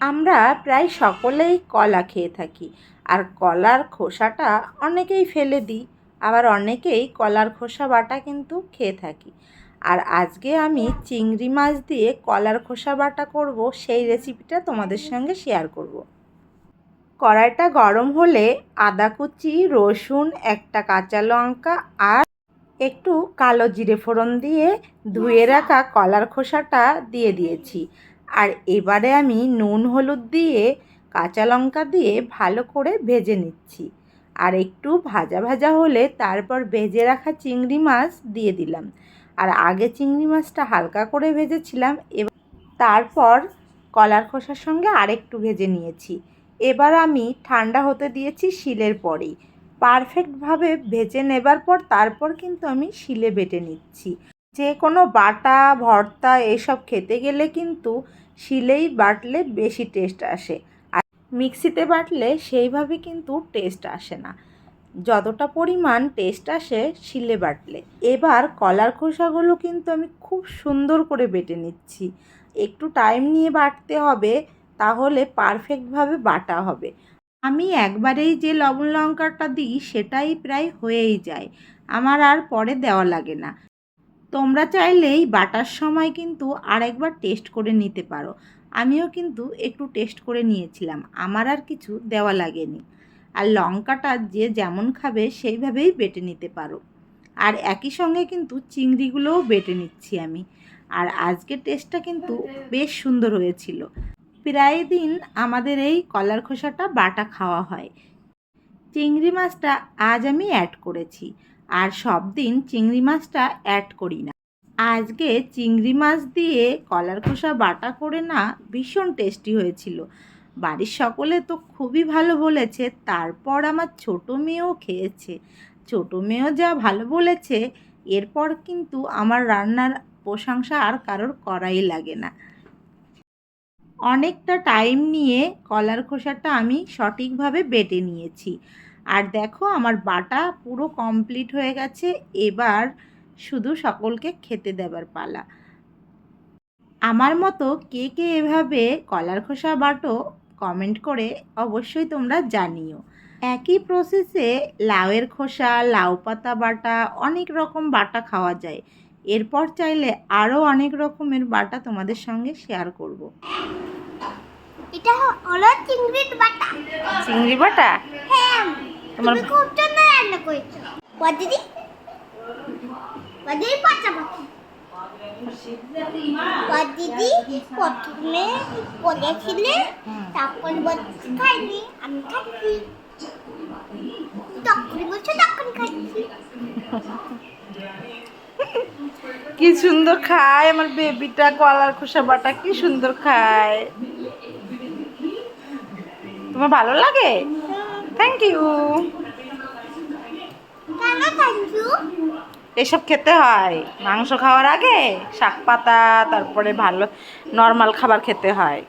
আমরা প্রায় সকলেই কলা খেয়ে থাকি। আর কলার খোসাটা অনেকেই ফেলে দিই, আবার অনেকেই কলার খোসা বাটা কিন্তু খেয়ে থাকি। আর আজকে আমি চিংড়ি মাছ দিয়ে কলার খোসা বাটা করব, সেই রেসিপিটা তোমাদের সঙ্গে শেয়ার করব। কড়াইটা গরম হলে আদা কুচি, রসুন, একটা কাঁচা লঙ্কা আর একটু কালো জিরে ফোড়ন দিয়ে ধুয়ে রাখা কলার খোসাটা দিয়ে দিয়েছি। আর এবারে আমি নুন হলুদ দিয়ে কাঁচা লঙ্কা দিয়ে ভালো করে ভেজে নিচ্ছি। আর একটু ভাজা ভাজা হলে তারপর ভেজে রাখা চিংড়ি মাছ দিয়ে দিলাম। আর আগে চিংড়ি মাছটা হালকা করে ভেজেছিলাম, এবার তারপর কলার খোসার সঙ্গে আরেকটু ভেজে নিয়েছি। এবার আমি ঠান্ডা হতে দিয়েছি শিলের পরেই। পারফেক্টভাবে ভেজে নেবার পর তারপর কিন্তু আমি শিলে বেটে নিচ্ছি। যে কোনো বাটা, ভর্তা এসব খেতে গেলে কিন্তু শিলেই বাটলে বেশি টেস্ট আসে, আর মিক্সিতে বাটলে সেইভাবে কিন্তু টেস্ট আসে না, যতটা পরিমাণ টেস্ট আসে শিলে বাটলে। এবার কলার খোসাগুলো কিন্তু আমি খুব সুন্দর করে বেটে নিচ্ছি। একটু টাইম নিয়ে বাটতে হবে, তাহলে পারফেক্টভাবে বাটা হবে। আমি একবারেই যে লবণ লঙ্কাটা দিই সেটাই প্রায় হয়েই যায়, আমার আর পরে দেওয়া লাগে না। তোমরা চাইলেই বাটার সময় কিন্তু আরেকবার টেস্ট করে নিতে পারো। আমিও কিন্তু একটু টেস্ট করে নিয়েছিলাম, আমার আর কিছু দেওয়া লাগেনি। আর লঙ্কাটা যে যেমন খাবে সেইভাবেই বেটে নিতে পারো। আর একই সঙ্গে কিন্তু চিংড়িগুলোও বেটে নিচ্ছি আমি। আর আজকের টেস্টটা কিন্তু বেশ সুন্দর হয়েছিল। প্রায় দিন আমাদের এই কলার খোসাটা বাটা খাওয়া হয়। চিংড়ি মাছটা আজ আমি অ্যাড করেছি, আর সব দিন চিংড়ি মাছটা অ্যাড করি না। আজকে চিংড়ি মাছ দিয়ে কলার খোসা বাটা করে না ভীষণ টেস্টি হয়েছিল। বাড়ির সকলে তো খুবই ভালো বলেছে, তারপর আমার ছোটো মেয়েও খেয়েছে। ছোটো মেয়েও যা ভালো বলেছে, এরপর কিন্তু আমার রান্নার প্রশংসা আর কারোর করাই লাগে না। অনেকটা টাইম নিয়ে কলার খোসাটা আমি সঠিকভাবে বেটে নিয়েছি। আর দেখো আমার বাটা পুরো কমপ্লিট হয়ে গেছে। এবার শুধু সকলকে খেতে দেবার পালা। আমার মতো কে কে এভাবে কলার খোসা বাটো কমেন্ট করে অবশ্যই তোমরা জানিও। একই প্রসেসে লাউয়ের খোসা, লাউ পাতা বাটা, অনেক রকম বাটা খাওয়া যায়। এরপর চাইলে আরও অনেক রকমের বাটা তোমাদের সঙ্গে শেয়ার করব। এটা হলো চিংড়ির বাটা। চিংড়ি বাটা? হ্যাঁ, তোমার তুমি খুব সুন্দর রান্না করেছো। দিদি পাতা দিদি প্রথমে বলেছিলে, তারপর বলছি খাইনি, আমি খাচ্ছি। তখন বলছো তখন খাচ্ছি। কি সুন্দর খায় আমার বেবিটা, কলার খোসা বাটা কি সুন্দর খায়। তোমার ভালো লাগে? Thank you. কেন থ্যাংক ইউ? এসব খেতে হয় মাংস খাওয়ার আগে, শাক পাতা, তারপরে ভালো নর্মাল খাবার খেতে হয়।